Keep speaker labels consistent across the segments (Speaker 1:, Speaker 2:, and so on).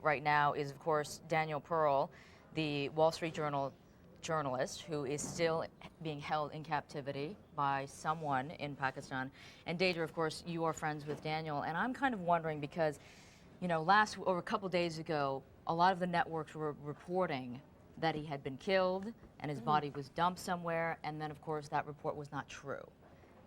Speaker 1: right now is, of course, Daniel Pearl, the Wall Street Journal journalist who is still being held in captivity by someone in Pakistan. And Deidre, of course, you are friends with Daniel, and I'm kind of wondering because, you know, a couple days ago, a lot of the networks were reporting that he had been killed and his body was dumped somewhere, and then, of course, that report was not true.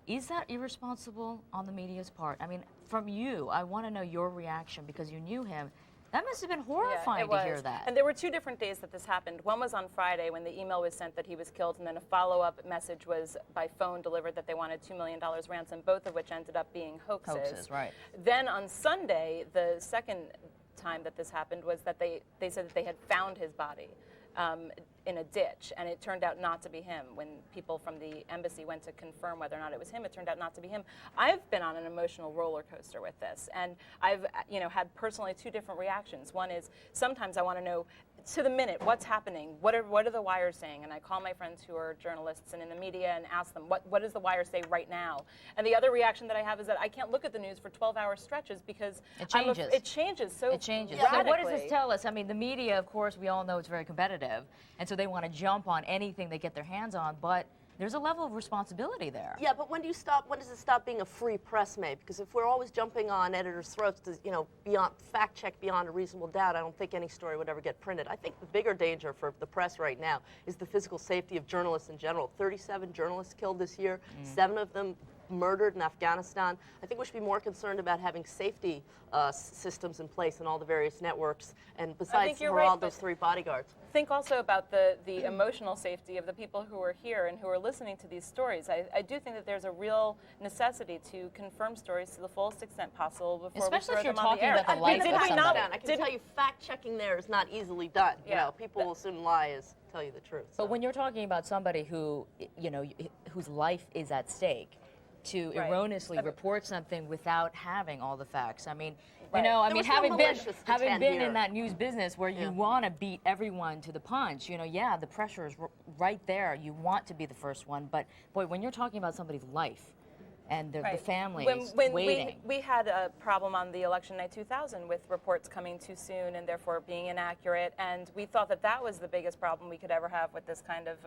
Speaker 1: Is that irresponsible on the media's part? I mean, from you, I want to know your reaction because you knew him. That must have been horrifying to hear that.
Speaker 2: And there were two different days that this happened. One was on Friday when the email was sent that he was killed, and then a follow-up message was by phone delivered that they wanted $2 million ransom, both of which ended up being hoaxes.
Speaker 1: Hoaxes, right.
Speaker 2: Then on Sunday, the second time that this happened was that they said that they had found his body in a ditch, and it turned out not to be him. When people from the embassy went to confirm whether or not it was him, it turned out not to be him. I've been on an emotional roller coaster with this, and I've had personally two different reactions. One is sometimes I want to know to the minute what's happening, what are the wires saying, and I call my friends who are journalists and in the media and ask them what does the wire say right now. And the other reaction that I have is that I can't look at the news for 12-hour stretches because
Speaker 1: it changes.
Speaker 2: It changes so
Speaker 1: it changes.
Speaker 2: radically.
Speaker 1: So what does this tell us? I mean, the media, of course, we all know it's very competitive, and so they want to jump on anything they get their hands on, but there's a level of responsibility there.
Speaker 3: Yeah, but when do you stop? When does it stop being a free press, May? Because if we're always jumping on editors' throats to, beyond fact check beyond a reasonable doubt, I don't think any story would ever get printed. I think the bigger danger for the press right now is the physical safety of journalists in general. 37 journalists killed this year, 7 of them murdered in Afghanistan. I think we should be more concerned about having safety systems in place in all the various networks, and besides Geraldo's 3 bodyguards.
Speaker 2: Think also about the emotional safety of the people who are here and who are listening to these stories. I do think that there's a real necessity to confirm stories to the fullest extent possible before
Speaker 1: especially
Speaker 2: we
Speaker 1: if you're
Speaker 2: them on the
Speaker 1: talking
Speaker 2: air.
Speaker 1: about the life of somebody.
Speaker 3: I can tell you fact checking there is not easily done.
Speaker 2: Yeah.
Speaker 3: People will soon lie as tell you the truth.
Speaker 1: But when you're talking about somebody who, whose life is at stake, to erroneously report something without having all the facts. I mean, having been in that news business where you want to beat everyone to the punch, the pressure is right there. You want to be the first one, but boy, when you're talking about somebody's life and the families waiting.
Speaker 2: We had a problem on the election night 2000 with reports coming too soon and therefore being inaccurate, and we thought that was the biggest problem we could ever have with this kind of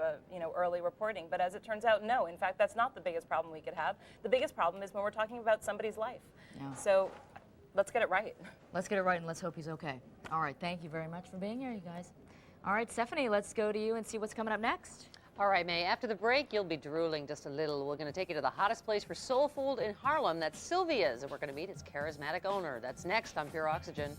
Speaker 2: early reporting. But as it turns out, no. In fact, that's not the biggest problem we could have. The biggest problem is when we're talking about somebody's life. Yeah. So let's get it right.
Speaker 1: Let's get it right, and let's hope he's okay. All right, thank you very much for being here, you guys. All right, Stephanie, let's go to you and see what's coming up next.
Speaker 4: All right, May, after the break, you'll be drooling just a little. We're going to take you to the hottest place for soul food in Harlem. That's Sylvia's, and we're going to meet its charismatic owner. That's next on Pure Oxygen.